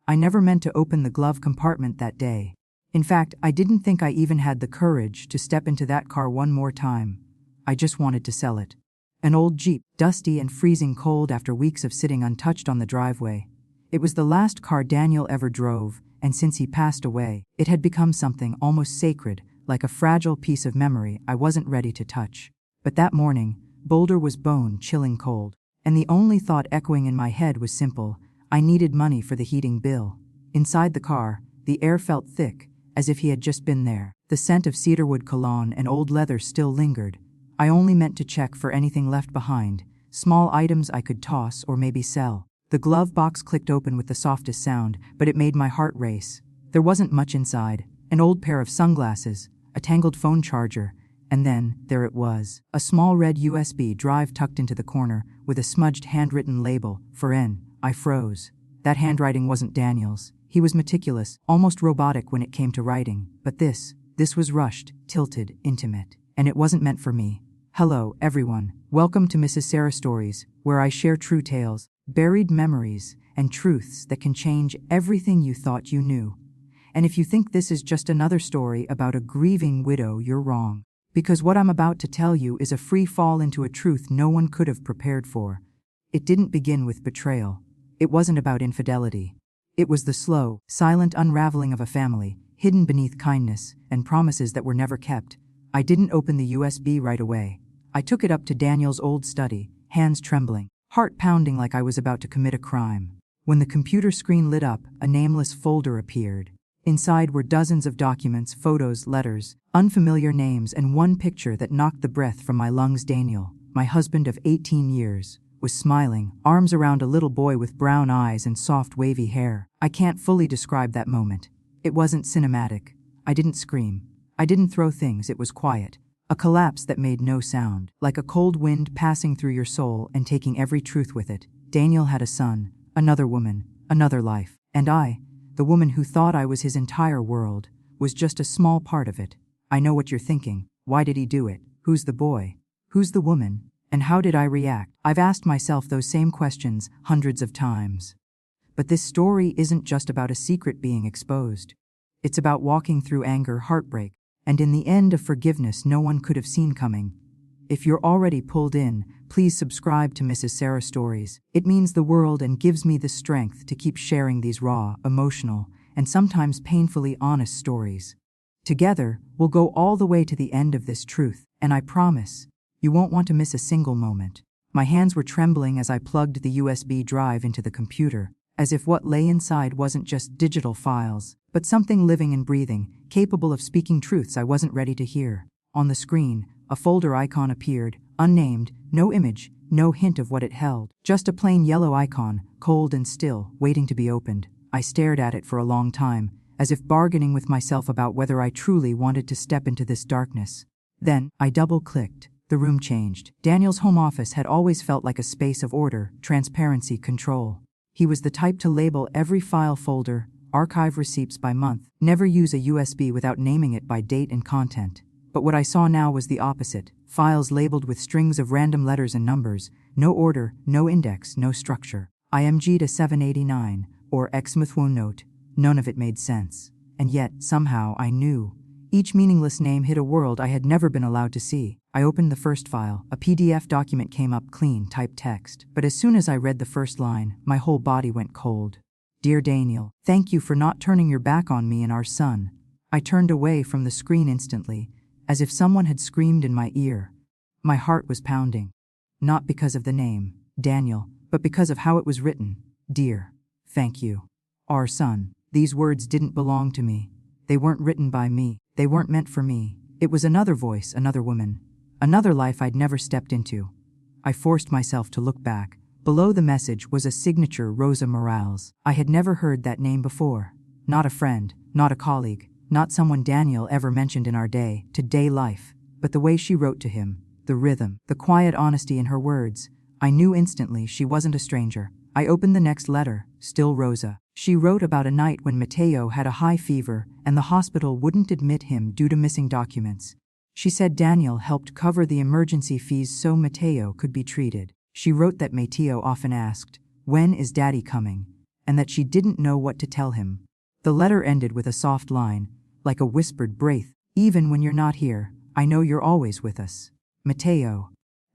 I never meant to open the glove compartment that day. In fact, I didn't think I even had the courage to step into that car one more time. I just wanted to sell it. An old Jeep, dusty and freezing cold after weeks of sitting untouched on the driveway. It was the last car Daniel ever drove, and since he passed away, it had become something almost sacred, like a fragile piece of memory I wasn't ready to touch. But that morning, Boulder was bone-chilling cold, and the only thought echoing in my head was simple: I needed money for the heating bill. Inside the car, the air felt thick, as if he had just been there. The scent of cedarwood cologne and old leather still lingered. I only meant to check for anything left behind, small items I could toss or maybe sell. The glove box clicked open with the softest sound, but it made my heart race. There wasn't much inside: an old pair of sunglasses, a tangled phone charger, and then, there it was, a small red USB drive tucked into the corner, with a smudged handwritten label, for N. I froze. That handwriting wasn't Daniel's. He was meticulous, almost robotic when it came to writing. But this was rushed, tilted, intimate. And it wasn't meant for me. Hello, everyone. Welcome to Mrs. Sarah Stories, where I share true tales, buried memories, and truths that can change everything you thought you knew. And if you think this is just another story about a grieving widow, you're wrong. Because what I'm about to tell you is a free fall into a truth no one could have prepared for. It didn't begin with betrayal. It wasn't about infidelity. It was the slow, silent unraveling of a family, hidden beneath kindness and promises that were never kept. I didn't open the USB right away. I took it up to Daniel's old study, hands trembling, heart pounding like I was about to commit a crime. When the computer screen lit up, a nameless folder appeared. Inside were dozens of documents, photos, letters, unfamiliar names, and one picture that knocked the breath from my lungs. Daniel, my husband of 18 years, was smiling, arms around a little boy with brown eyes and soft wavy hair. I can't fully describe that moment. It wasn't cinematic. I didn't scream. I didn't throw things. It was quiet. A collapse that made no sound, like a cold wind passing through your soul and taking every truth with it. Daniel had a son, another woman, another life. And I, the woman who thought I was his entire world, was just a small part of it. I know what you're thinking. Why did he do it? Who's the boy? Who's the woman? And how did I react? I've asked myself those same questions hundreds of times. But this story isn't just about a secret being exposed. It's about walking through anger, heartbreak, and in the end, a forgiveness no one could have seen coming. If you're already pulled in, please subscribe to Mrs. Sarah Stories. It means the world and gives me the strength to keep sharing these raw, emotional, and sometimes painfully honest stories. Together, we'll go all the way to the end of this truth, and I promise, you won't want to miss a single moment. My hands were trembling as I plugged the USB drive into the computer, as if what lay inside wasn't just digital files, but something living and breathing, capable of speaking truths I wasn't ready to hear. On the screen, a folder icon appeared, unnamed, no image, no hint of what it held. Just a plain yellow icon, cold and still, waiting to be opened. I stared at it for a long time, as if bargaining with myself about whether I truly wanted to step into this darkness. Then, I double-clicked. The room changed. Daniel's home office had always felt like a space of order, transparency, control. He was the type to label every file folder, archive receipts by month, never use a USB without naming it by date and content. But what I saw now was the opposite. Files labeled with strings of random letters and numbers, no order, no index, no structure. IMG to 789, or Xmthwo note. None of it made sense. And yet, somehow, I knew. Each meaningless name hid a world I had never been allowed to see. I opened the first file. A PDF document came up, clean, typed text. But as soon as I read the first line, my whole body went cold. Dear Daniel, thank you for not turning your back on me and our son. I turned away from the screen instantly, as if someone had screamed in my ear. My heart was pounding. Not because of the name, Daniel, but because of how it was written. Dear, thank you. Our son. These words didn't belong to me. They weren't written by me. They weren't meant for me. It was another voice, another woman. Another life I'd never stepped into. I forced myself to look back. Below the message was a signature, Rosa Morales. I had never heard that name before. Not a friend, not a colleague, not someone Daniel ever mentioned in our day-to-day life. But the way she wrote to him, the rhythm, the quiet honesty in her words, I knew instantly she wasn't a stranger. I opened the next letter, still Rosa. She wrote about a night when Mateo had a high fever and the hospital wouldn't admit him due to missing documents. She said Daniel helped cover the emergency fees so Mateo could be treated. She wrote that Mateo often asked, "When is Daddy coming?" and that she didn't know what to tell him. The letter ended with a soft line, like a whispered breath. Even when you're not here, I know you're always with us. Mateo.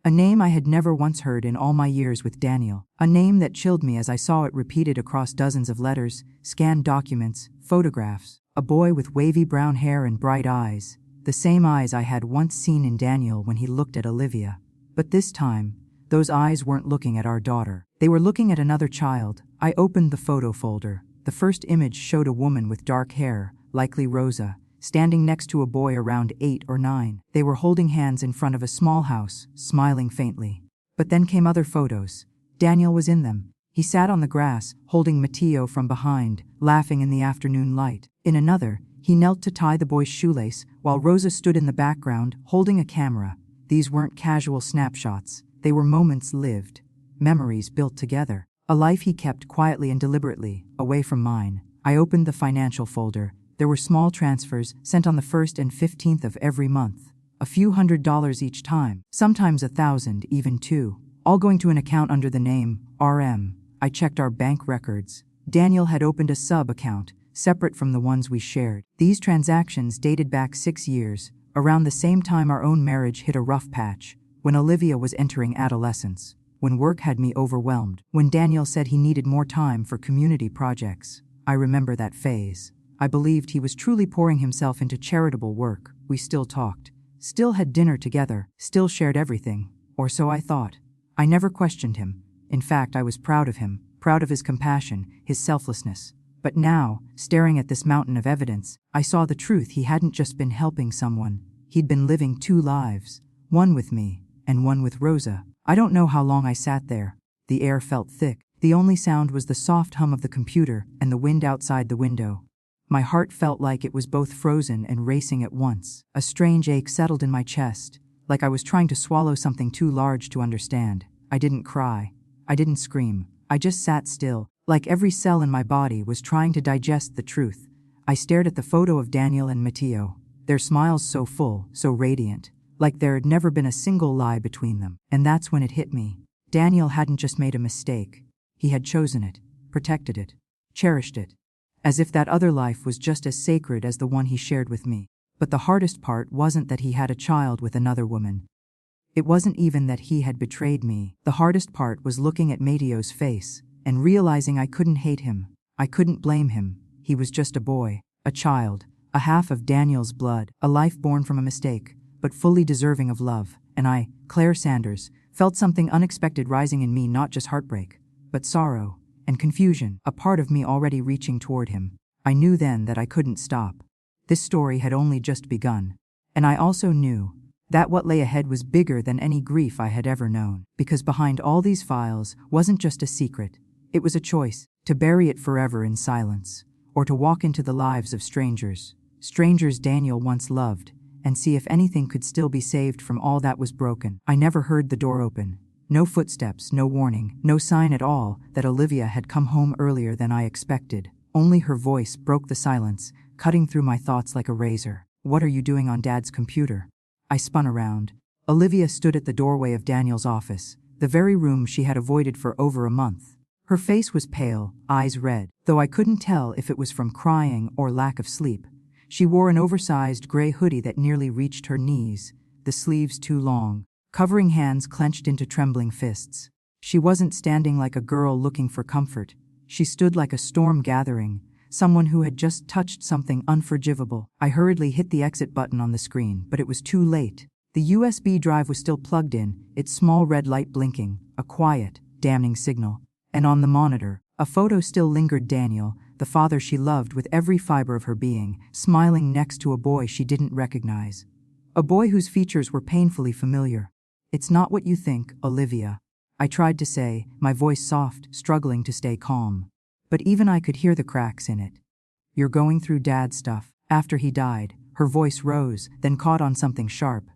A name I had never once heard in all my years with Daniel. A name that chilled me as I saw it repeated across dozens of letters, scanned documents, photographs. A boy with wavy brown hair and bright eyes. The same eyes I had once seen in Daniel when he looked at Olivia. But this time, those eyes weren't looking at our daughter. They were looking at another child. I opened the photo folder. The first image showed a woman with dark hair, likely Rosa, standing next to a boy around 8 or 9. They were holding hands in front of a small house, smiling faintly. But then came other photos. Daniel was in them. He sat on the grass, holding Mateo from behind, laughing in the afternoon light. In another, he knelt to tie the boy's shoelace, while Rosa stood in the background, holding a camera. These weren't casual snapshots. They were moments lived, memories built together. A life he kept quietly and deliberately, away from mine. I opened the financial folder. There were small transfers sent on the 1st and 15th of every month. A few $100s each time, sometimes 1,000, even 2, all going to an account under the name RM. I checked our bank records. Daniel had opened a sub-account, separate from the ones we shared. These transactions dated back 6 years, around the same time our own marriage hit a rough patch, when Olivia was entering adolescence, when work had me overwhelmed, when Daniel said he needed more time for community projects. I remember that phase. I believed he was truly pouring himself into charitable work. We still talked, still had dinner together, still shared everything, or so I thought. I never questioned him. In fact, I was proud of him, proud of his compassion, his selflessness. But now, staring at this mountain of evidence, I saw the truth. He hadn't just been helping someone. He'd been living 2 lives, one with me, and one with Rosa. I don't know how long I sat there. The air felt thick. The only sound was the soft hum of the computer and the wind outside the window. My heart felt like it was both frozen and racing at once. A strange ache settled in my chest, like I was trying to swallow something too large to understand. I didn't cry. I didn't scream. I just sat still, like every cell in my body was trying to digest the truth. I stared at the photo of Daniel and Mateo, their smiles so full, so radiant, like there had never been a single lie between them. And that's when it hit me. Daniel hadn't just made a mistake. He had chosen it, protected it, cherished it, as if that other life was just as sacred as the one he shared with me. But the hardest part wasn't that he had a child with another woman. It wasn't even that he had betrayed me. The hardest part was looking at Mateo's face and realizing I couldn't hate him. I couldn't blame him. He was just a boy, a child, a half of Daniel's blood, a life born from a mistake, but fully deserving of love. And I, Claire Sanders, felt something unexpected rising in me, not just heartbreak, but sorrow and confusion, a part of me already reaching toward him. I knew then that I couldn't stop. This story had only just begun. And I also knew that what lay ahead was bigger than any grief I had ever known. Because behind all these files wasn't just a secret. It was a choice, to bury it forever in silence, or to walk into the lives of strangers. Strangers Daniel once loved, and see if anything could still be saved from all that was broken. I never heard the door open. No footsteps, no warning, no sign at all that Olivia had come home earlier than I expected. Only her voice broke the silence, cutting through my thoughts like a razor. "What are you doing on Dad's computer?" I spun around. Olivia stood at the doorway of Daniel's office, the very room she had avoided for over a month. Her face was pale, eyes red, though I couldn't tell if it was from crying or lack of sleep. She wore an oversized gray hoodie that nearly reached her knees, the sleeves too long, covering hands clenched into trembling fists. She wasn't standing like a girl looking for comfort. She stood like a storm gathering, someone who had just touched something unforgivable. I hurriedly hit the exit button on the screen, but it was too late. The USB drive was still plugged in, its small red light blinking, a quiet, damning signal. And on the monitor, a photo still lingered. Daniel, the father she loved with every fiber of her being, smiling next to a boy she didn't recognize. A boy whose features were painfully familiar. "It's not what you think, Olivia," I tried to say, my voice soft, struggling to stay calm. But even I could hear the cracks in it. "You're going through Dad's stuff. After he died," her voice rose, then caught on something sharp.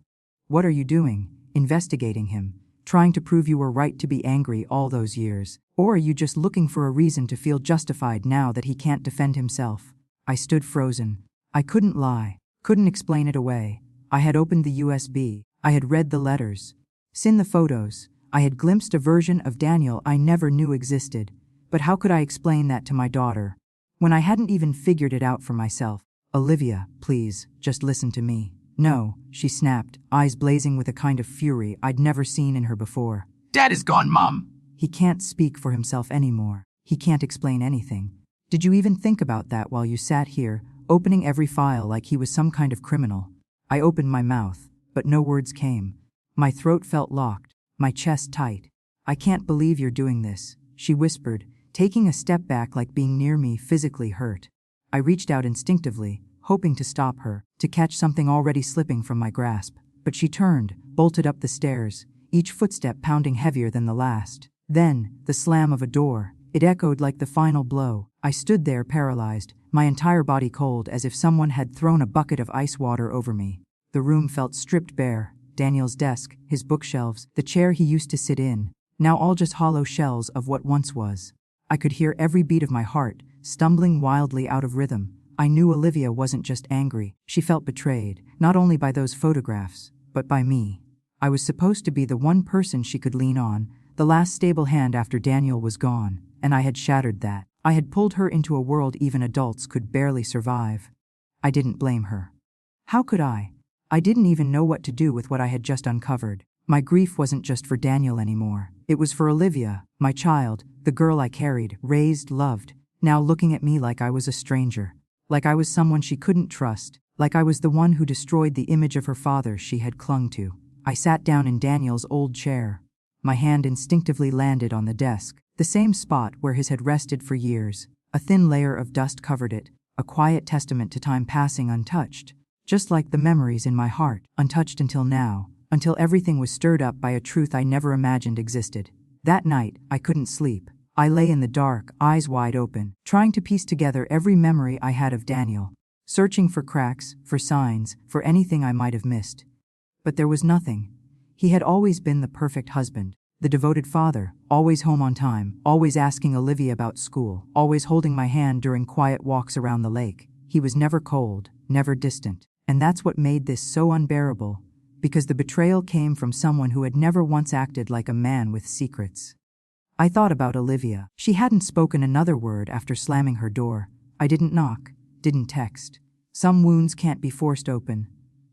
"What are you doing? Investigating him? Trying to prove you were right to be angry all those years? Or are you just looking for a reason to feel justified now that he can't defend himself?" I stood frozen. I couldn't lie, couldn't explain it away. I had opened the USB. I had read the letters. Seen the photos. I had glimpsed a version of Daniel I never knew existed. But how could I explain that to my daughter when I hadn't even figured it out for myself? Olivia, please, just listen to me. No, she snapped, eyes blazing with a kind of fury I'd never seen in her before. Dad is gone, Mom. He can't speak for himself anymore. He can't explain anything. Did you even think about that while you sat here, opening every file like he was some kind of criminal? I opened my mouth, but no words came. My throat felt locked, my chest tight. I can't believe you're doing this, she whispered, taking a step back like being near me physically hurt. I reached out instinctively, hoping to stop her, to catch something already slipping from my grasp. But she turned, bolted up the stairs, each footstep pounding heavier than the last. Then, the slam of a door. It echoed like the final blow. I stood there paralyzed, my entire body cold as if someone had thrown a bucket of ice water over me. The room felt stripped bare. Daniel's desk, his bookshelves, the chair he used to sit in, now all just hollow shells of what once was. I could hear every beat of my heart, stumbling wildly out of rhythm. I knew Olivia wasn't just angry. She felt betrayed, not only by those photographs, but by me. I was supposed to be the one person she could lean on, the last stable hand after Daniel was gone, and I had shattered that. I had pulled her into a world even adults could barely survive. I didn't blame her. How could I? I didn't even know what to do with what I had just uncovered. My grief wasn't just for Daniel anymore. It was for Olivia, my child, the girl I carried, raised, loved, now looking at me like I was a stranger. Like I was someone she couldn't trust. Like I was the one who destroyed the image of her father she had clung to. I sat down in Daniel's old chair. My hand instinctively landed on the desk, the same spot where his had rested for years. A thin layer of dust covered it, a quiet testament to time passing untouched. Just like the memories in my heart, untouched until now, until everything was stirred up by a truth I never imagined existed. That night, I couldn't sleep. I lay in the dark, eyes wide open, trying to piece together every memory I had of Daniel, searching for cracks, for signs, for anything I might have missed. But there was nothing. He had always been the perfect husband, the devoted father, always home on time, always asking Olivia about school, always holding my hand during quiet walks around the lake. He was never cold, never distant. And that's what made this so unbearable, because the betrayal came from someone who had never once acted like a man with secrets. I thought about Olivia. She hadn't spoken another word after slamming her door. I didn't knock, didn't text. Some wounds can't be forced open.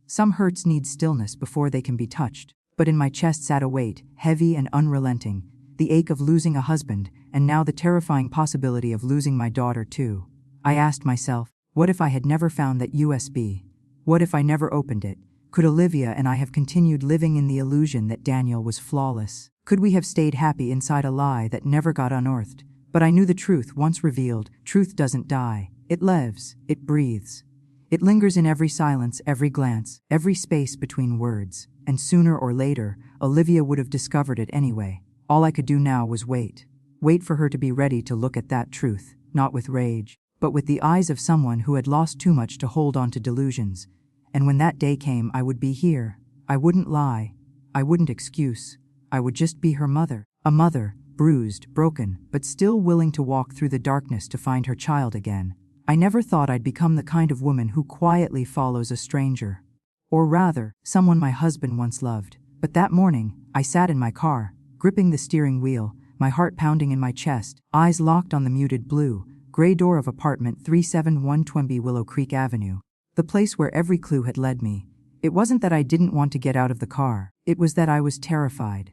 Some hurts need stillness before they can be touched. But in my chest sat a weight, heavy and unrelenting, the ache of losing a husband, and now the terrifying possibility of losing my daughter too. I asked myself, what if I had never found that USB? What if I never opened it? Could Olivia and I have continued living in the illusion that Daniel was flawless? Could we have stayed happy inside a lie that never got unearthed? But I knew the truth once revealed. Truth doesn't die. It lives. It breathes. It lingers in every silence, every glance, every space between words. And sooner or later, Olivia would have discovered it anyway. All I could do now was wait. Wait for her to be ready to look at that truth, not with rage, but with the eyes of someone who had lost too much to hold on to delusions. And when that day came, I would be here. I wouldn't lie. I wouldn't excuse. I would just be her mother. A mother, bruised, broken, but still willing to walk through the darkness to find her child again. I never thought I'd become the kind of woman who quietly follows a stranger. Or rather, someone my husband once loved. But that morning, I sat in my car, gripping the steering wheel, my heart pounding in my chest, eyes locked on the muted blue, gray door of apartment 37120 Willow Creek Avenue. The place where every clue had led me. It wasn't that I didn't want to get out of the car. It was that I was terrified.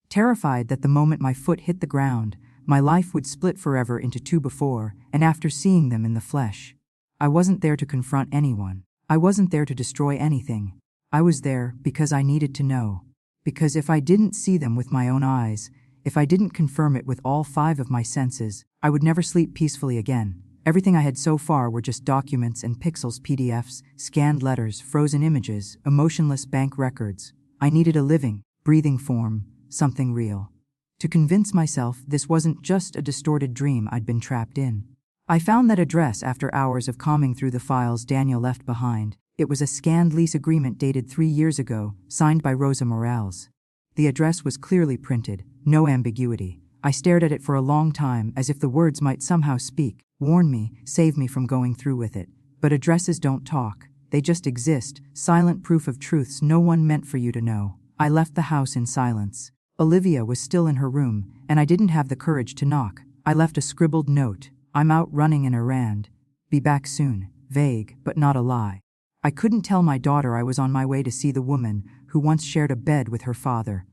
Terrified that the moment my foot hit the ground, my life would split forever into two before and after seeing them in the flesh. I wasn't there to confront anyone. I wasn't there to destroy anything. I was there because I needed to know. Because if I didn't see them with my own eyes, if I didn't confirm it with all 5 of my senses, I would never sleep peacefully again. Everything I had so far were just documents and pixels, PDFs, scanned letters, frozen images, emotionless bank records. I needed a living, breathing form, something real. To convince myself this wasn't just a distorted dream I'd been trapped in. I found that address after hours of combing through the files Daniel left behind. It was a scanned lease agreement dated 3 years ago, signed by Rosa Morales. The address was clearly printed, no ambiguity. I stared at it for a long time as if the words might somehow speak, warn me, save me from going through with it. But addresses don't talk. They just exist, silent proof of truths no one meant for you to know. I left the house in silence. Olivia was still in her room, and I didn't have the courage to knock. I left a scribbled note. I'm out running an errand. Be back soon. Vague, but not a lie. I couldn't tell my daughter I was on my way to see the woman who once shared a bed with her father.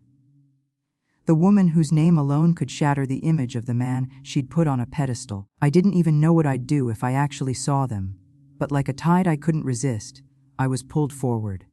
The woman whose name alone could shatter the image of the man she'd put on a pedestal. I didn't even know what I'd do if I actually saw them. But like a tide I couldn't resist, I was pulled forward.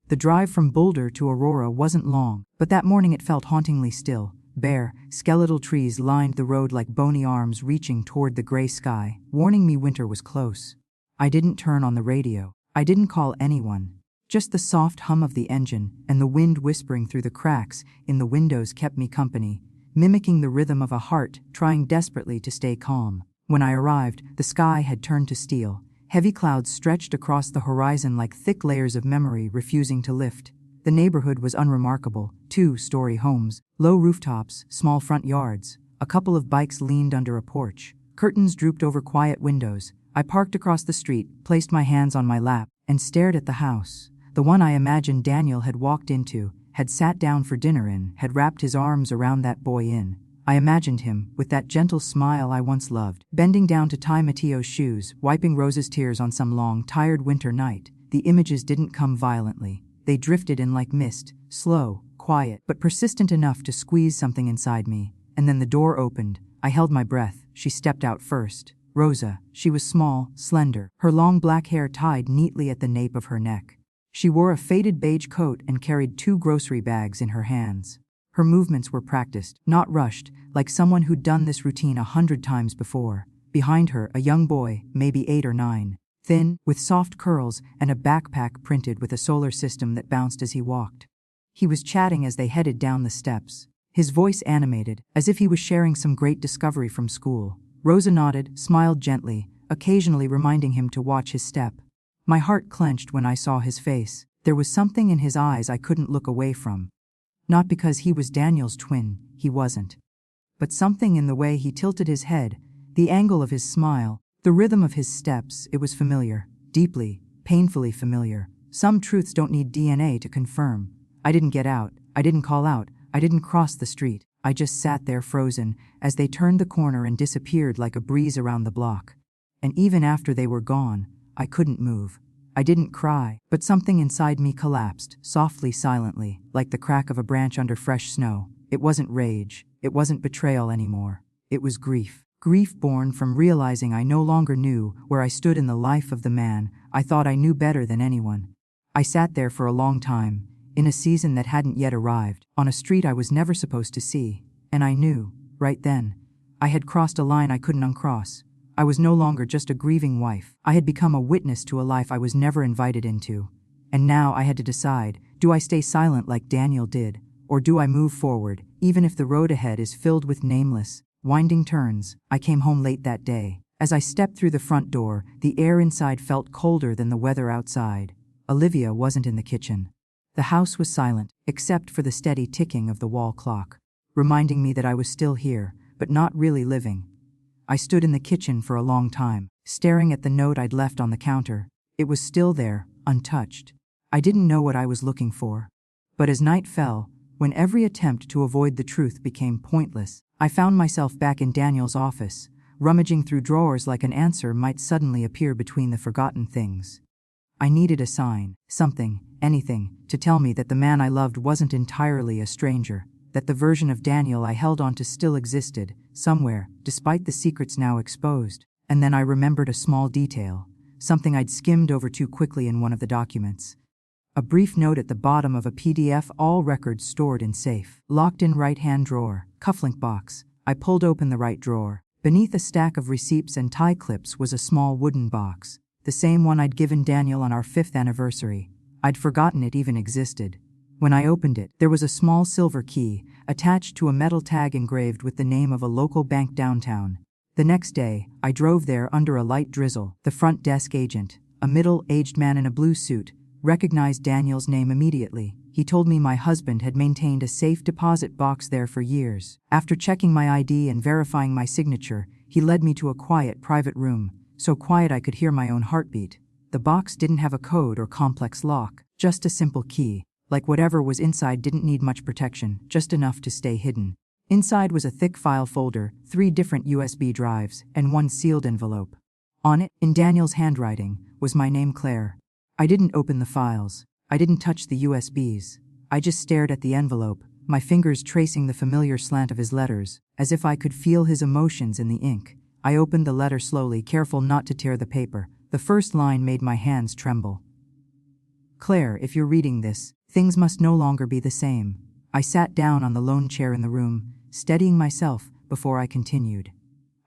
The drive from Boulder to Aurora wasn't long, but that morning it felt hauntingly still. Bare, skeletal trees lined the road like bony arms reaching toward the gray sky, warning me winter was close. I didn't turn on the radio. I didn't call anyone. Just the soft hum of the engine and the wind whispering through the cracks in the windows kept me company, mimicking the rhythm of a heart trying desperately to stay calm. When I arrived, the sky had turned to steel. Heavy clouds stretched across the horizon like thick layers of memory refusing to lift. The neighborhood was unremarkable. 2-story homes, low rooftops, small front yards. A couple of bikes leaned under a porch. Curtains drooped over quiet windows. I parked across the street, placed my hands on my lap, and stared at the house. The one I imagined Daniel had walked into, had sat down for dinner in, had wrapped his arms around that boy in. I imagined him, with that gentle smile I once loved, bending down to tie Mateo's shoes, wiping Rosa's tears on some long, tired winter night. The images didn't come violently. They drifted in like mist, slow, quiet, but persistent enough to squeeze something inside me. And then the door opened. I held my breath. She stepped out first. Rosa. She was small, slender, her long black hair tied neatly at the nape of her neck. She wore a faded beige coat and carried 2 grocery bags in her hands. Her movements were practiced, not rushed, like someone who'd done this routine 100 times before. Behind her, a young boy, maybe 8 or 9, thin, with soft curls and a backpack printed with a solar system that bounced as he walked. He was chatting as they headed down the steps, his voice animated, as if he was sharing some great discovery from school. Rosa nodded, smiled gently, occasionally reminding him to watch his step. My heart clenched when I saw his face. There was something in his eyes I couldn't look away from. Not because he was Daniel's twin, he wasn't. But something in the way he tilted his head, the angle of his smile, the rhythm of his steps. It was familiar, deeply, painfully familiar. Some truths don't need DNA to confirm. I didn't get out, I didn't call out, I didn't cross the street. I just sat there frozen as they turned the corner and disappeared like a breeze around the block. And even after they were gone, I couldn't move. I didn't cry, but something inside me collapsed, softly, silently, like the crack of a branch under fresh snow. It wasn't rage, it wasn't betrayal anymore. It was grief. Grief born from realizing I no longer knew where I stood in the life of the man I thought I knew better than anyone. I sat there for a long time, in a season that hadn't yet arrived, on a street I was never supposed to see, and I knew, right then, I had crossed a line I couldn't uncross. I was no longer just a grieving wife. I had become a witness to a life I was never invited into. And now I had to decide, do I stay silent like Daniel did, or do I move forward, even if the road ahead is filled with nameless, winding turns? I came home late that day. As I stepped through the front door, the air inside felt colder than the weather outside. Olivia wasn't in the kitchen. The house was silent, except for the steady ticking of the wall clock, reminding me that I was still here, but not really living. I stood in the kitchen for a long time, staring at the note I'd left on the counter. It was still there, untouched. I didn't know what I was looking for. But as night fell, when every attempt to avoid the truth became pointless, I found myself back in Daniel's office, rummaging through drawers like an answer might suddenly appear between the forgotten things. I needed a sign, something, anything, to tell me that the man I loved wasn't entirely a stranger, that the version of Daniel I held on to still existed, somewhere, despite the secrets now exposed. And then I remembered a small detail, something I'd skimmed over too quickly in one of the documents. A brief note at the bottom of a PDF, all records stored in safe, locked in right-hand drawer, cufflink box. I pulled open the right drawer. Beneath a stack of receipts and tie clips was a small wooden box, the same one I'd given Daniel on our 5th anniversary. I'd forgotten it even existed. When I opened it, there was a small silver key, attached to a metal tag engraved with the name of a local bank downtown. The next day, I drove there under a light drizzle. The front desk agent, a middle-aged man in a blue suit, recognized Daniel's name immediately. He told me my husband had maintained a safe deposit box there for years. After checking my ID and verifying my signature, he led me to a quiet, private room, so quiet I could hear my own heartbeat. The box didn't have a code or complex lock, just a simple key. Like whatever was inside didn't need much protection, just enough to stay hidden. Inside was a thick file folder, 3 different USB drives, and 1 sealed envelope. On it, in Daniel's handwriting, was my name Claire. I didn't open the files. I didn't touch the USBs. I just stared at the envelope, my fingers tracing the familiar slant of his letters, as if I could feel his emotions in the ink. I opened the letter slowly, careful not to tear the paper. The first line made my hands tremble. Claire, if you're reading this, things must no longer be the same. I sat down on the lone chair in the room, steadying myself before I continued.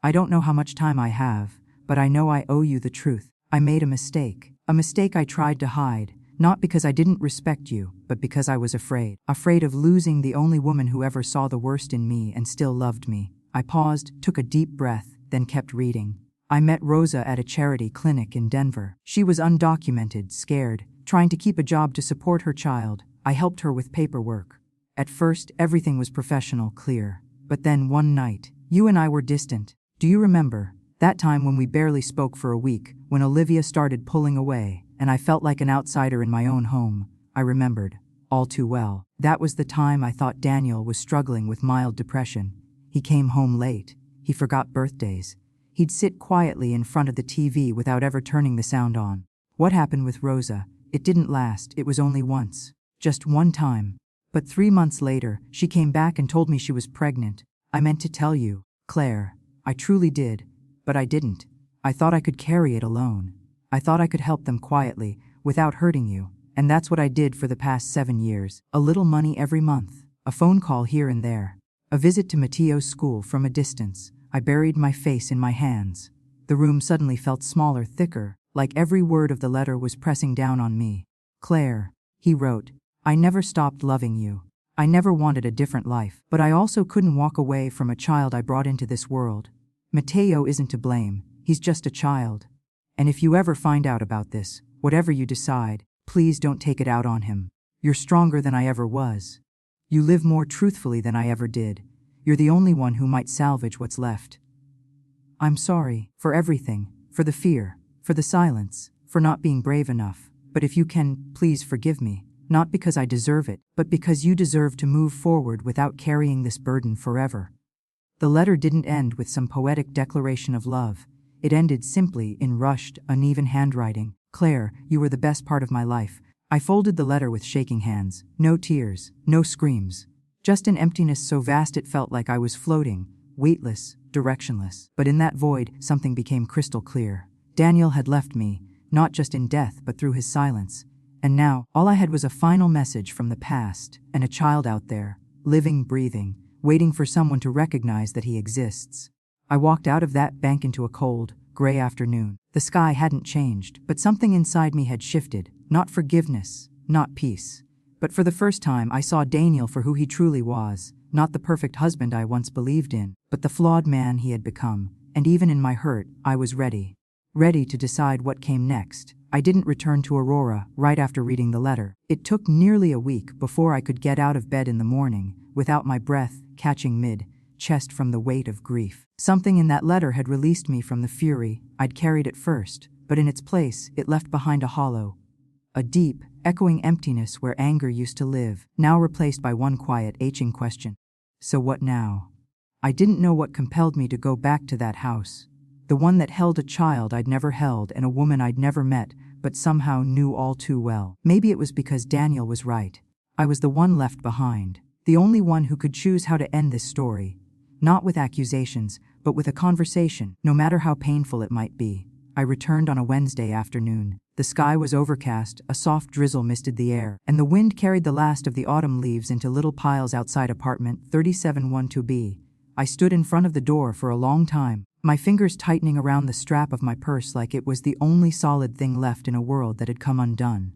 I don't know how much time I have, but I know I owe you the truth. I made a mistake I tried to hide, not because I didn't respect you, but because I was afraid of losing the only woman who ever saw the worst in me and still loved me. I paused, took a deep breath, then kept reading. I met Rosa at a charity clinic in Denver. She was undocumented, scared, trying to keep a job to support her child. I helped her with paperwork. At first, everything was professional, clear. But then one night, you and I were distant. Do you remember? That time when we barely spoke for a week, when Olivia started pulling away, and I felt like an outsider in my own home. I remembered, all too well. That was the time I thought Daniel was struggling with mild depression. He came home late. He forgot birthdays. He'd sit quietly in front of the TV without ever turning the sound on. What happened with Rosa? It didn't last. It was only once. Just one time. But 3 months later, she came back and told me she was pregnant. I meant to tell you, Claire. I truly did. But I didn't. I thought I could carry it alone. I thought I could help them quietly, without hurting you. And that's what I did for the past 7 years. A little money every month. A phone call here and there. A visit to Mateo's school from a distance. I buried my face in my hands. The room suddenly felt smaller, thicker, like every word of the letter was pressing down on me. Claire, he wrote, I never stopped loving you. I never wanted a different life, but I also couldn't walk away from a child I brought into this world. Mateo isn't to blame. He's just a child. And if you ever find out about this, whatever you decide, please don't take it out on him. You're stronger than I ever was. You live more truthfully than I ever did. You're the only one who might salvage what's left. I'm sorry for everything, for the fear, for the silence, for not being brave enough. But if you can, please forgive me. Not because I deserve it, but because you deserve to move forward without carrying this burden forever. The letter didn't end with some poetic declaration of love. It ended simply in rushed, uneven handwriting. Claire, you were the best part of my life. I folded the letter with shaking hands. No tears, no screams. Just an emptiness so vast it felt like I was floating, weightless, directionless. But in that void, something became crystal clear. Daniel had left me, not just in death but through his silence. And now, all I had was a final message from the past, and a child out there, living, breathing, waiting for someone to recognize that he exists. I walked out of that bank into a cold, gray afternoon. The sky hadn't changed, but something inside me had shifted. Not forgiveness, not peace. But for the first time, I saw Daniel for who he truly was. Not the perfect husband I once believed in, but the flawed man he had become. And even in my hurt, I was ready. Ready to decide what came next. I didn't return to Aurora right after reading the letter. It took nearly a week before I could get out of bed in the morning, without my breath catching mid-chest from the weight of grief. Something in that letter had released me from the fury I'd carried at first, but in its place, it left behind a hollow. A deep, echoing emptiness where anger used to live, now replaced by one quiet, aching question. So what now? I didn't know what compelled me to go back to that house. The one that held a child I'd never held and a woman I'd never met, but somehow knew all too well. Maybe it was because Daniel was right. I was the one left behind, the only one who could choose how to end this story. Not with accusations, but with a conversation, no matter how painful it might be. I returned on a Wednesday afternoon. The sky was overcast, a soft drizzle misted the air, and the wind carried the last of the autumn leaves into little piles outside apartment 3712B. I stood in front of the door for a long time, my fingers tightening around the strap of my purse like it was the only solid thing left in a world that had come undone.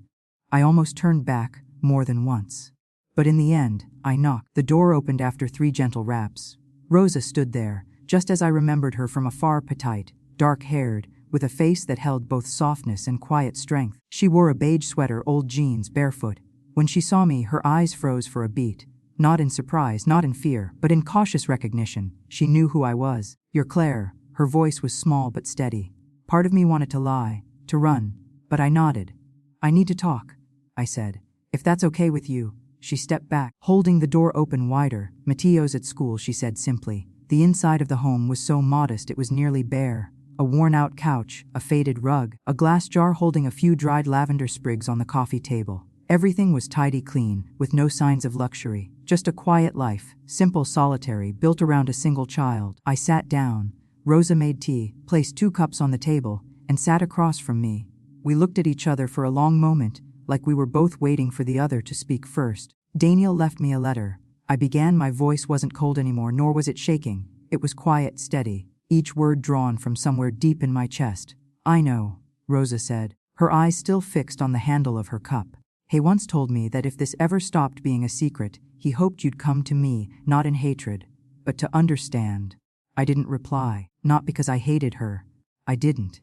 I almost turned back, more than once. But in the end, I knocked. The door opened after 3 gentle raps. Rosa stood there, just as I remembered her from afar, petite, dark-haired, with a face that held both softness and quiet strength. She wore a beige sweater, old jeans, barefoot. When she saw me, her eyes froze for a beat. Not in surprise, not in fear, but in cautious recognition. She knew who I was. You're Claire. Her voice was small but steady. Part of me wanted to lie, to run, but I nodded. I need to talk, I said. If that's okay with you. She stepped back, holding the door open wider. Mateo's at school, she said simply. The inside of the home was so modest it was nearly bare. A worn-out couch, a faded rug, a glass jar holding a few dried lavender sprigs on the coffee table. Everything was tidy clean, with no signs of luxury. Just a quiet life, simple, solitary, built around a single child. I sat down. Rosa made tea, placed 2 cups on the table, and sat across from me. We looked at each other for a long moment, like we were both waiting for the other to speak first. Daniel left me a letter. I began. My voice wasn't cold anymore, nor was it shaking. It was quiet, steady, each word drawn from somewhere deep in my chest. I know, Rosa said, her eyes still fixed on the handle of her cup. He once told me that if this ever stopped being a secret, he hoped you'd come to me, not in hatred, but to understand. I didn't reply, not because I hated her. I didn't.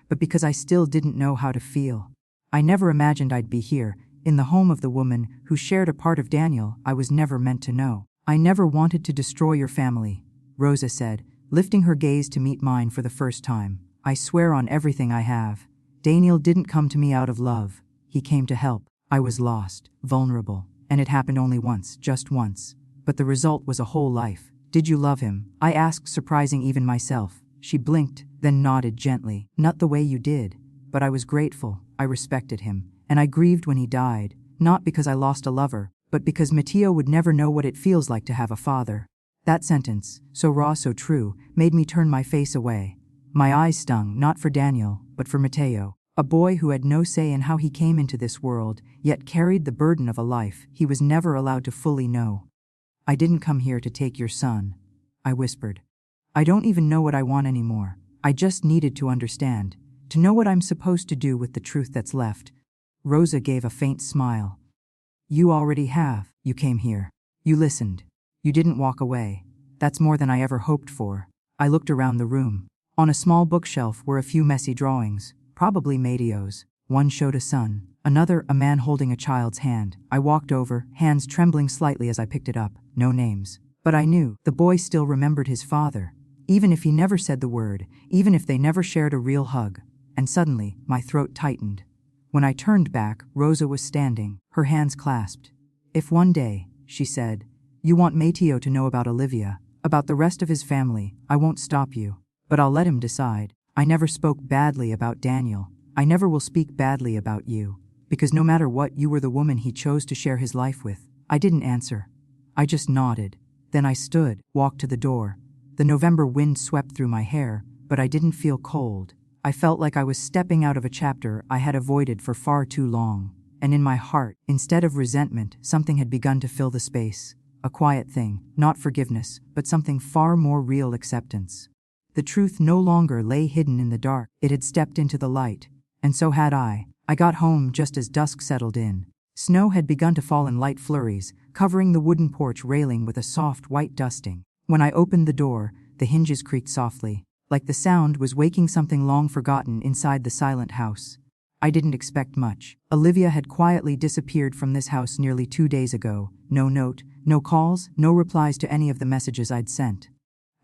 But because I still didn't know how to feel. I never imagined I'd be here, in the home of the woman who shared a part of Daniel I was never meant to know. I never wanted to destroy your family, Rosa said, lifting her gaze to meet mine for the first time. I swear on everything I have. Daniel didn't come to me out of love. He came to help. I was lost, vulnerable, and it happened only once, just once. But the result was a whole life. Did you love him? I asked, surprising even myself. She blinked, then nodded gently. Not the way you did. But I was grateful. I respected him. And I grieved when he died, not because I lost a lover, but because Mateo would never know what it feels like to have a father. That sentence, so raw, so true, made me turn my face away. My eyes stung, not for Daniel, but for Mateo. A boy who had no say in how he came into this world, yet carried the burden of a life he was never allowed to fully know. I didn't come here to take your son, I whispered. I don't even know what I want anymore. I just needed to understand, to know what I'm supposed to do with the truth that's left. Rosa gave a faint smile. You already have. You came here. You listened. You didn't walk away. That's more than I ever hoped for. I looked around the room. On a small bookshelf were a few messy drawings, probably Mateo's. One showed a son, another a man holding a child's hand. I walked over, hands trembling slightly as I picked it up. No names. But I knew the boy still remembered his father, even if he never said the word, even if they never shared a real hug. And suddenly, my throat tightened. When I turned back, Rosa was standing, her hands clasped. If one day, she said, you want Mateo to know about Olivia, about the rest of his family, I won't stop you. But I'll let him decide. I never spoke badly about Daniel. I never will speak badly about you. Because no matter what, you were the woman he chose to share his life with. I didn't answer. I just nodded. Then I stood, walked to the door. The November wind swept through my hair, but I didn't feel cold. I felt like I was stepping out of a chapter I had avoided for far too long. And in my heart, instead of resentment, something had begun to fill the space. A quiet thing, not forgiveness, but something far more real: acceptance. The truth no longer lay hidden in the dark. It had stepped into the light. And so had I. I got home just as dusk settled in. Snow had begun to fall in light flurries, covering the wooden porch railing with a soft white dusting. When I opened the door, the hinges creaked softly, like the sound was waking something long forgotten inside the silent house. I didn't expect much. Olivia had quietly disappeared from this house nearly 2 days ago. No note, no calls, no replies to any of the messages I'd sent.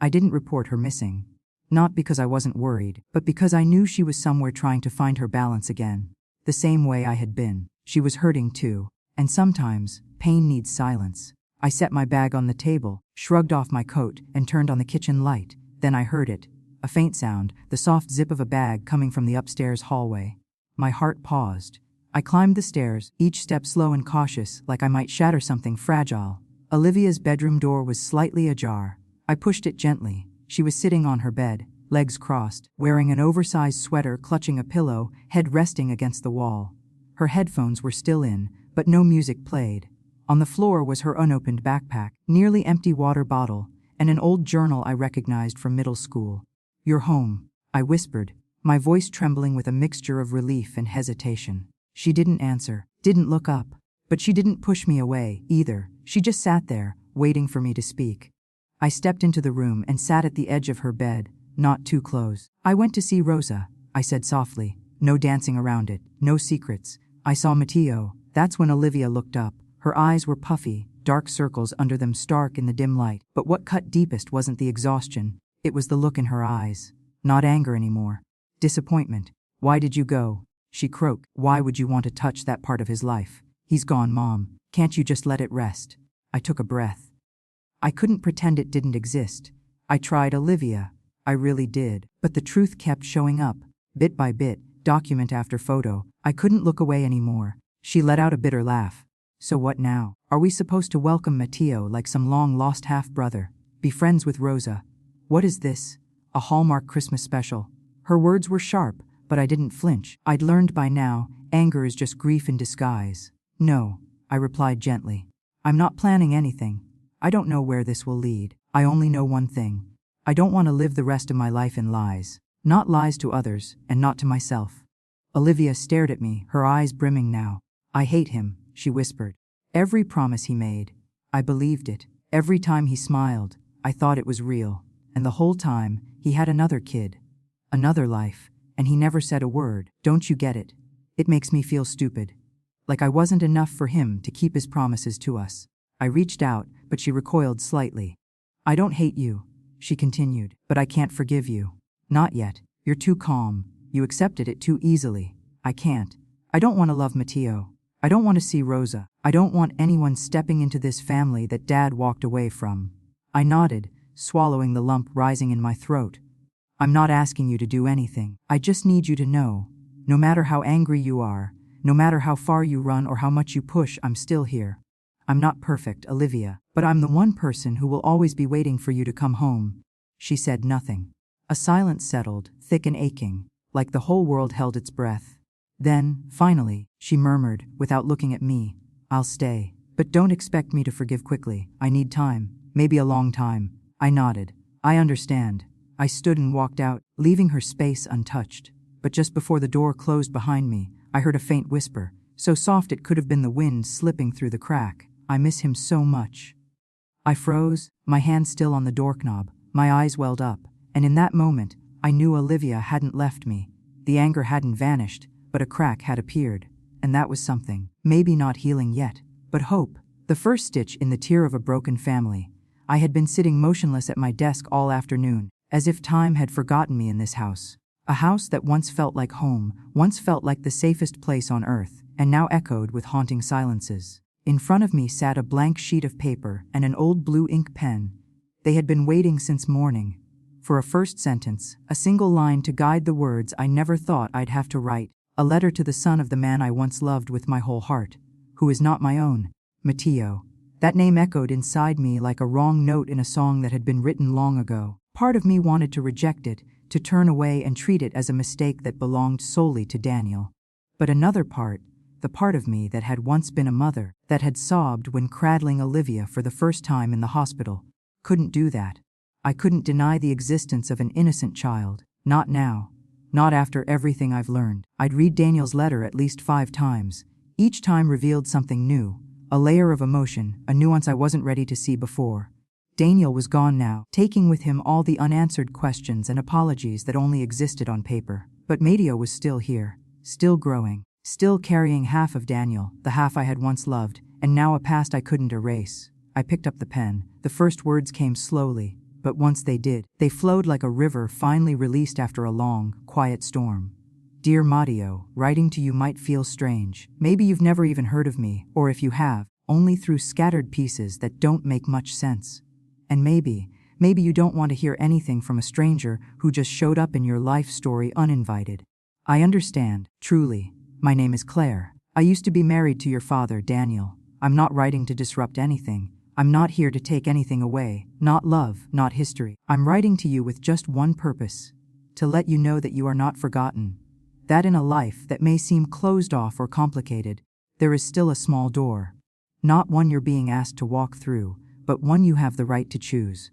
I didn't report her missing. Not because I wasn't worried, but because I knew she was somewhere trying to find her balance again. The same way I had been. She was hurting too. And sometimes, pain needs silence. I set my bag on the table, shrugged off my coat, and turned on the kitchen light. Then I heard it. A faint sound, the soft zip of a bag coming from the upstairs hallway. My heart paused. I climbed the stairs, each step slow and cautious, like I might shatter something fragile. Olivia's bedroom door was slightly ajar. I pushed it gently. She was sitting on her bed, legs crossed, wearing an oversized sweater, clutching a pillow, head resting against the wall. Her headphones were still in, but no music played. On the floor was her unopened backpack, nearly empty water bottle, and an old journal I recognized from middle school. You're home, I whispered, my voice trembling with a mixture of relief and hesitation. She didn't answer, didn't look up, but she didn't push me away, either. She just sat there, waiting for me to speak. I stepped into the room and sat at the edge of her bed, not too close. I went to see Rosa, I said softly. No dancing around it, no secrets. I saw Mateo. That's when Olivia looked up. Her eyes were puffy, dark circles under them stark in the dim light. But what cut deepest wasn't the exhaustion, it was the look in her eyes. Not anger anymore. Disappointment. Why did you go? She croaked. Why would you want to touch that part of his life? He's gone, Mom. Can't you just let it rest? I took a breath. I couldn't pretend it didn't exist. I tried, Olivia. I really did. But the truth kept showing up, bit by bit, document after photo. I couldn't look away anymore. She let out a bitter laugh. So what now? Are we supposed to welcome Mateo like some long-lost half-brother? Be friends with Rosa? What is this? A Hallmark Christmas special? Her words were sharp, but I didn't flinch. I'd learned by now, anger is just grief in disguise. No, I replied gently. I'm not planning anything. I don't know where this will lead. I only know one thing. I don't want to live the rest of my life in lies. Not lies to others, and not to myself. Olivia stared at me, her eyes brimming now. I hate him, she whispered. Every promise he made, I believed it. Every time he smiled, I thought it was real. And the whole time, he had another kid. Another life. And he never said a word. Don't you get it? It makes me feel stupid. Like I wasn't enough for him to keep his promises to us. I reached out, but she recoiled slightly. I don't hate you, she continued, but I can't forgive you. Not yet. You're too calm. You accepted it too easily. I can't. I don't want to love Mateo. I don't want to see Rosa. I don't want anyone stepping into this family that Dad walked away from. I nodded, swallowing the lump rising in my throat. I'm not asking you to do anything. I just need you to know, no matter how angry you are, no matter how far you run or how much you push, I'm still here. I'm not perfect, Olivia, but I'm the one person who will always be waiting for you to come home. She said nothing. A silence settled, thick and aching, like the whole world held its breath. Then, finally, she murmured, without looking at me, I'll stay. But don't expect me to forgive quickly. I need time, maybe a long time. I nodded. I understand. I stood and walked out, leaving her space untouched. But just before the door closed behind me, I heard a faint whisper, so soft it could have been the wind slipping through the crack. I miss him so much. I froze, my hand still on the doorknob. My eyes welled up, and in that moment, I knew Olivia hadn't left me. The anger hadn't vanished, but a crack had appeared, and that was something. Maybe not healing yet, but hope. The first stitch in the tear of a broken family. I had been sitting motionless at my desk all afternoon, as if time had forgotten me in this house. A house that once felt like home, once felt like the safest place on earth, and now echoed with haunting silences. In front of me sat a blank sheet of paper and an old blue ink pen. They had been waiting since morning. For a first sentence, a single line to guide the words I never thought I'd have to write. A letter to the son of the man I once loved with my whole heart, who is not my own. Mateo. That name echoed inside me like a wrong note in a song that had been written long ago. Part of me wanted to reject it, to turn away and treat it as a mistake that belonged solely to Daniel. But another part, the part of me that had once been a mother, that had sobbed when cradling Olivia for the first time in the hospital, couldn't do that. I couldn't deny the existence of an innocent child. Not now. Not after everything I've learned. I'd read Daniel's letter at least 5 times. Each time revealed something new, a layer of emotion, a nuance I wasn't ready to see before. Daniel was gone now, taking with him all the unanswered questions and apologies that only existed on paper. But Mateo was still here, still growing, still carrying half of Daniel, the half I had once loved, and now a past I couldn't erase. I picked up the pen. The first words came slowly, but once they did, they flowed like a river finally released after a long, quiet storm. Dear Mateo, writing to you might feel strange. Maybe you've never even heard of me, or if you have, only through scattered pieces that don't make much sense. And maybe you don't want to hear anything from a stranger who just showed up in your life story uninvited. I understand, truly. My name is Claire. I used to be married to your father, Daniel. I'm not writing to disrupt anything. I'm not here to take anything away, not love, not history. I'm writing to you with just one purpose, to let you know that you are not forgotten. That in a life that may seem closed off or complicated, there is still a small door. Not one you're being asked to walk through, but one you have the right to choose.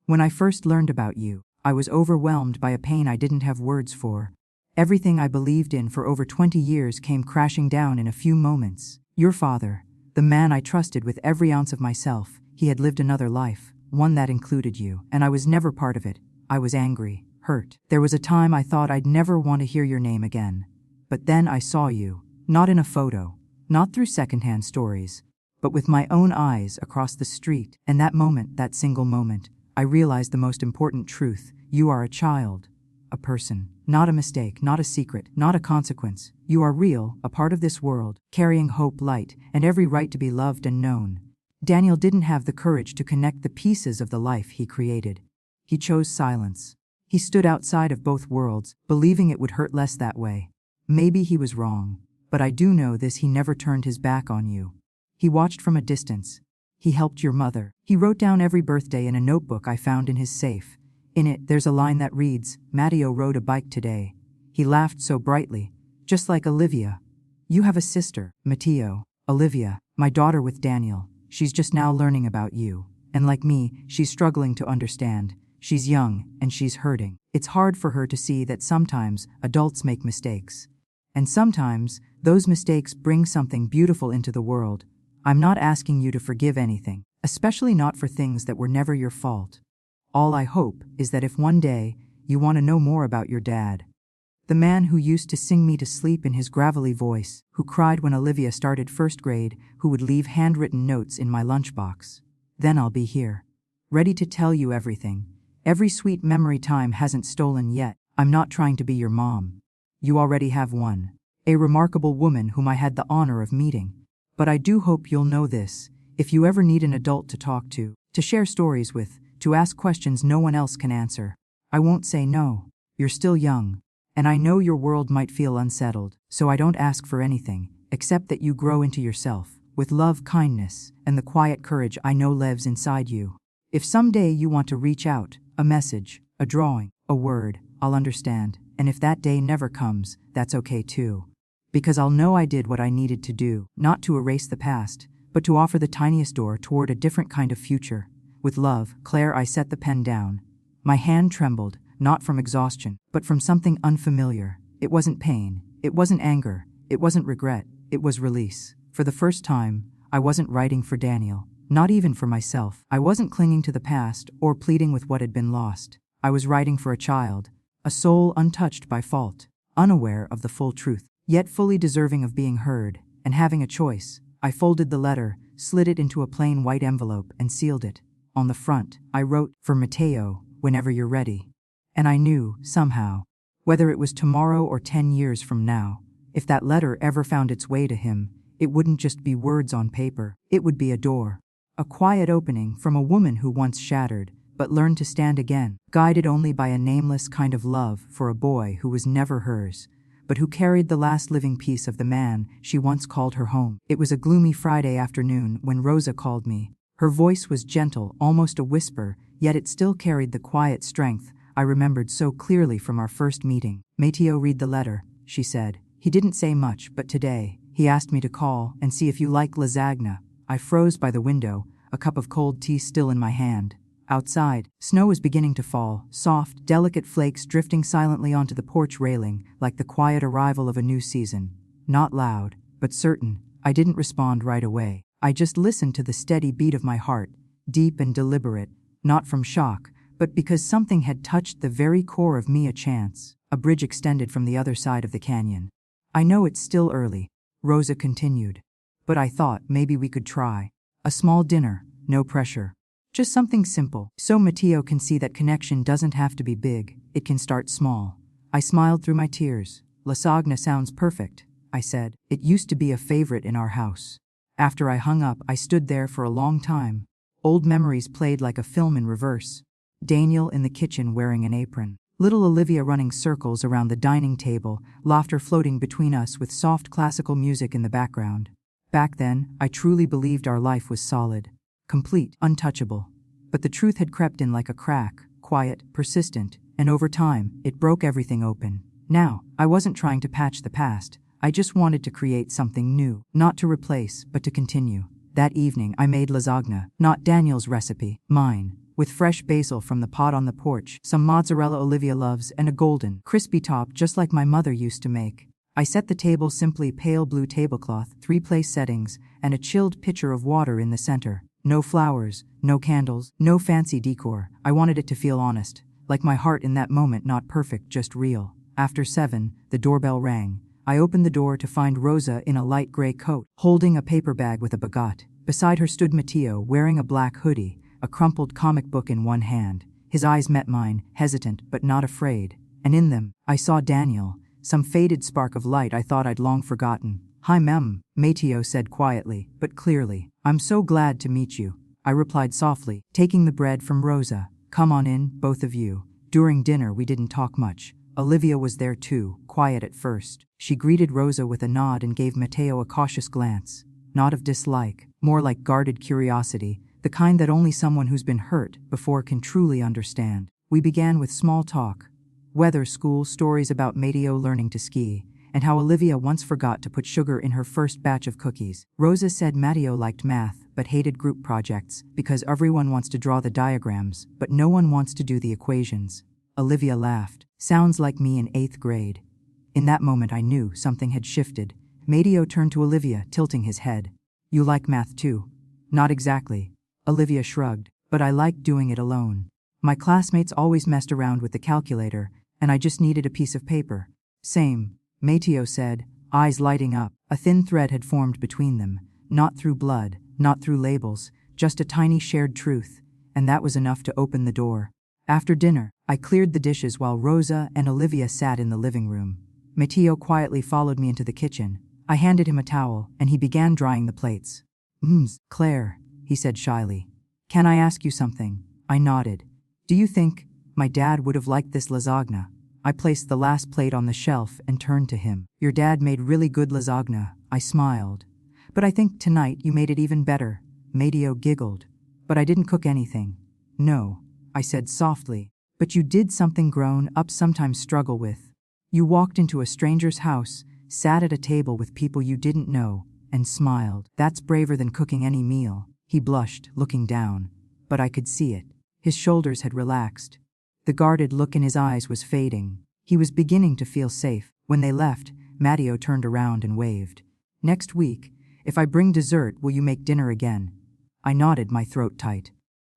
When I first learned about you, I was overwhelmed by a pain I didn't have words for. Everything I believed in for over 20 years came crashing down in a few moments. Your father, the man I trusted with every ounce of myself, he had lived another life, one that included you, and I was never part of it. I was angry, hurt. There was a time I thought I'd never want to hear your name again. But then I saw you, not in a photo, not through secondhand stories, but with my own eyes across the street. And that moment, that single moment, I realized the most important truth. You are a child, a person, Not a mistake, not a secret, not a consequence. You are real, a part of this world, carrying hope, light, and every right to be loved and known. Daniel didn't have the courage to connect the pieces of the life he created. He chose silence. He stood outside of both worlds, believing it would hurt less that way. Maybe he was wrong, but I do know this: he never turned his back on you. He watched from a distance. He helped your mother. He wrote down every birthday in a notebook I found in his safe. In it, there's a line that reads, "Mateo rode a bike today." He laughed so brightly, just like Olivia. You have a sister, Mateo. Olivia, my daughter with Daniel. She's just now learning about you. And like me, she's struggling to understand. She's young, and she's hurting. It's hard for her to see that sometimes adults make mistakes. And sometimes, those mistakes bring something beautiful into the world. I'm not asking you to forgive anything, especially not for things that were never your fault. All I hope is that if one day you want to know more about your dad, the man who used to sing me to sleep in his gravelly voice, who cried when Olivia started first grade, who would leave handwritten notes in my lunchbox, then I'll be here, ready to tell you everything. Every sweet memory time hasn't stolen yet. I'm not trying to be your mom. You already have one, a remarkable woman whom I had the honor of meeting. But I do hope you'll know this: if you ever need an adult to talk to share stories with, to ask questions no one else can answer, I won't say no. You're still young, and I know your world might feel unsettled, so I don't ask for anything, except that you grow into yourself, with love, kindness, and the quiet courage I know lives inside you. If someday you want to reach out, a message, a drawing, a word, I'll understand, and if that day never comes, that's okay too. Because I'll know I did what I needed to do, not to erase the past, but to offer the tiniest door toward a different kind of future. With love, Claire. I set the pen down. My hand trembled, not from exhaustion, but from something unfamiliar. It wasn't pain, it wasn't anger, it wasn't regret, it was release. For the first time, I wasn't writing for Daniel, not even for myself. I wasn't clinging to the past or pleading with what had been lost. I was writing for a child, a soul untouched by fault, unaware of the full truth, yet fully deserving of being heard and having a choice. I folded the letter, slid it into a plain white envelope, and sealed it. On the front, I wrote, "For Mateo, whenever you're ready." And I knew, somehow, whether it was tomorrow or 10 years from now, if that letter ever found its way to him, it wouldn't just be words on paper. It would be a door. A quiet opening from a woman who once shattered, but learned to stand again, guided only by a nameless kind of love for a boy who was never hers, but who carried the last living piece of the man she once called her home. It was a gloomy Friday afternoon when Rosa called me. Her voice was gentle, almost a whisper, yet it still carried the quiet strength I remembered so clearly from our first meeting. "Mateo, read the letter," she said. "He didn't say much, but today, he asked me to call and see if you like lasagna." I froze by the window, a cup of cold tea still in my hand. Outside, snow was beginning to fall, soft, delicate flakes drifting silently onto the porch railing, like the quiet arrival of a new season. Not loud, but certain. I didn't respond right away. I just listened to the steady beat of my heart, deep and deliberate, not from shock, but because something had touched the very core of me. A chance. A bridge extended from the other side of the canyon. "I know it's still early," Rosa continued, "but I thought maybe we could try. A small dinner, no pressure. Just something simple, so Mateo can see that connection doesn't have to be big, it can start small." I smiled through my tears. "Lasagna sounds perfect," I said. "It used to be a favorite in our house." After I hung up, I stood there for a long time. Old memories played like a film in reverse. Daniel in the kitchen wearing an apron. Little Olivia running circles around the dining table, laughter floating between us with soft classical music in the background. Back then, I truly believed our life was solid, complete, untouchable. But the truth had crept in like a crack, quiet, persistent, and over time, it broke everything open. Now, I wasn't trying to patch the past. I just wanted to create something new, not to replace, but to continue. That evening, I made lasagna, not Daniel's recipe, mine, with fresh basil from the pot on the porch, some mozzarella Olivia loves, and a golden, crispy top just like my mother used to make. I set the table simply: pale blue tablecloth, 3 place settings, and a chilled pitcher of water in the center. No flowers, no candles, no fancy decor. I wanted it to feel honest, like my heart in that moment, not perfect, just real. After 7, the doorbell rang. I opened the door to find Rosa in a light gray coat, holding a paper bag with a baguette. Beside her stood Mateo, wearing a black hoodie, a crumpled comic book in one hand. His eyes met mine, hesitant but not afraid. and in them, I saw Daniel, some faded spark of light I thought I'd long forgotten. "Hi, Mem," Mateo said quietly, but clearly. "I'm so glad to meet you," I replied softly, taking the bread from Rosa. "Come on in, both of you." During dinner, we didn't talk much. Olivia was there too, quiet at first. She greeted Rosa with a nod and gave Mateo a cautious glance. Not of dislike, more like guarded curiosity, the kind that only someone who's been hurt before can truly understand. We began with small talk. Weather, school, stories about Mateo learning to ski, and how Olivia once forgot to put sugar in her first batch of cookies. Rosa said Mateo liked math but hated group projects because everyone wants to draw the diagrams but no one wants to do the equations. Olivia laughed. "Sounds like me in 8th grade." In that moment I knew something had shifted. Mateo turned to Olivia, tilting his head. "You like math too?" "Not exactly." Olivia shrugged. "But I like doing it alone. My classmates always messed around with the calculator, and I just needed a piece of paper." "Same," Mateo said, eyes lighting up. A thin thread had formed between them, not through blood, not through labels, just a tiny shared truth, and that was enough to open the door. After dinner, I cleared the dishes while Rosa and Olivia sat in the living room. Mateo quietly followed me into the kitchen. I handed him a towel, and he began drying the plates. Claire," he said shyly. "Can I ask you something?" I nodded. "Do you think my dad would have liked this lasagna?" I placed the last plate on the shelf and turned to him. "Your dad made really good lasagna," I smiled. "But I think tonight you made it even better." Mateo giggled. "But I didn't cook anything." "No," I said softly. "But you did something grown-ups sometimes struggle with. You walked into a stranger's house, sat at a table with people you didn't know, and smiled. That's braver than cooking any meal." He blushed, looking down. But I could see it. His shoulders had relaxed. The guarded look in his eyes was fading. He was beginning to feel safe. When they left, Mateo turned around and waved. "Next week, if I bring dessert, will you make dinner again?" I nodded, my throat tight.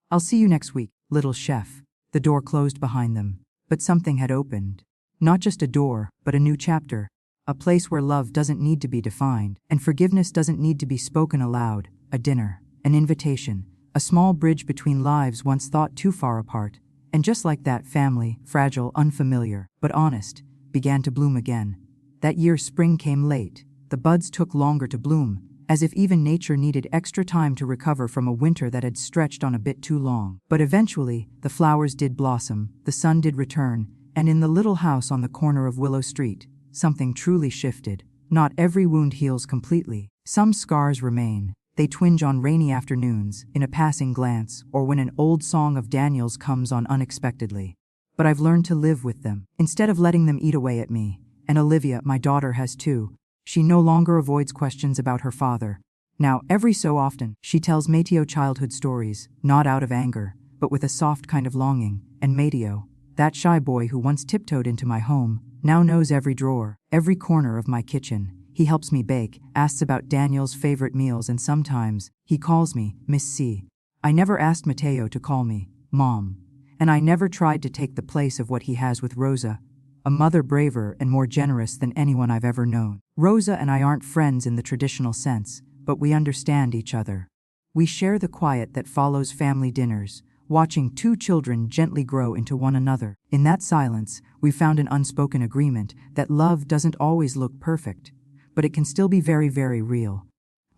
"I'll see you next week, little chef." The door closed behind them. But something had opened. Not just a door, but a new chapter. A place where love doesn't need to be defined, and forgiveness doesn't need to be spoken aloud. A dinner, an invitation, a small bridge between lives once thought too far apart. And just like that, family, fragile, unfamiliar, but honest, began to bloom again. That year spring came late. The buds took longer to bloom, as if even nature needed extra time to recover from a winter that had stretched on a bit too long. But eventually, the flowers did blossom, the sun did return, and in the little house on the corner of Willow Street, something truly shifted. Not every wound heals completely. Some scars remain. They twinge on rainy afternoons, in a passing glance, or when an old song of Daniel's comes on unexpectedly. But I've learned to live with them, instead of letting them eat away at me. And Olivia, my daughter, has too. She no longer avoids questions about her father. Now, every so often, she tells Mateo childhood stories, not out of anger, but with a soft kind of longing. And Mateo, that shy boy who once tiptoed into my home, now knows every drawer, every corner of my kitchen. He helps me bake, asks about Daniel's favorite meals, and sometimes he calls me Miss C. I never asked Mateo to call me Mom, and I never tried to take the place of what he has with Rosa, a mother braver and more generous than anyone I've ever known. Rosa and I aren't friends in the traditional sense, but we understand each other. We share the quiet that follows family dinners, watching two children gently grow into one another. In that silence, we found an unspoken agreement that love doesn't always look perfect, but it can still be very, very real.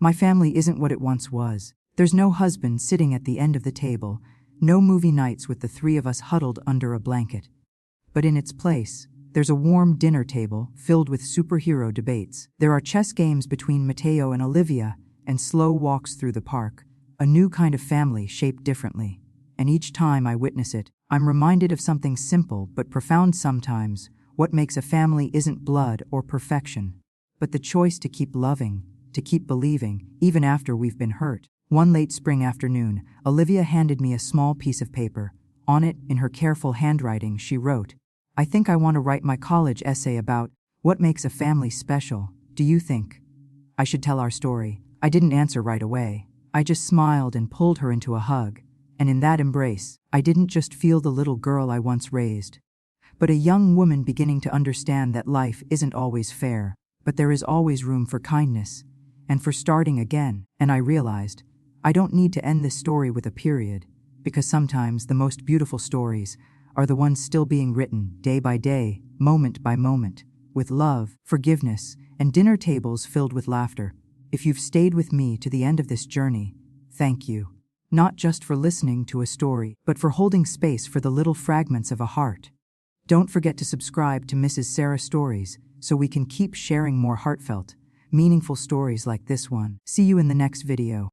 My family isn't what it once was. There's no husband sitting at the end of the table, no movie nights with the three of us huddled under a blanket. But in its place, there's a warm dinner table filled with superhero debates. There are chess games between Mateo and Olivia, and slow walks through the park, a new kind of family shaped differently. And each time I witness it, I'm reminded of something simple but profound sometimes. What makes a family isn't blood or perfection, but the choice to keep loving, to keep believing, even after we've been hurt. One late spring afternoon, Olivia handed me a small piece of paper. On it, in her careful handwriting, she wrote, "I think I want to write my college essay about what makes a family special. Do you think I should tell our story?" I didn't answer right away. I just smiled and pulled her into a hug. And in that embrace, I didn't just feel the little girl I once raised, but a young woman beginning to understand that life isn't always fair, but there is always room for kindness, and for starting again. And I realized, I don't need to end this story with a period, because sometimes the most beautiful stories are the ones still being written, day by day, moment by moment, with love, forgiveness, and dinner tables filled with laughter. If you've stayed with me to the end of this journey, thank you. Not just for listening to a story, but for holding space for the little fragments of a heart. Don't forget to subscribe to Mrs. Sarah Stories so we can keep sharing more heartfelt, meaningful stories like this one. See you in the next video.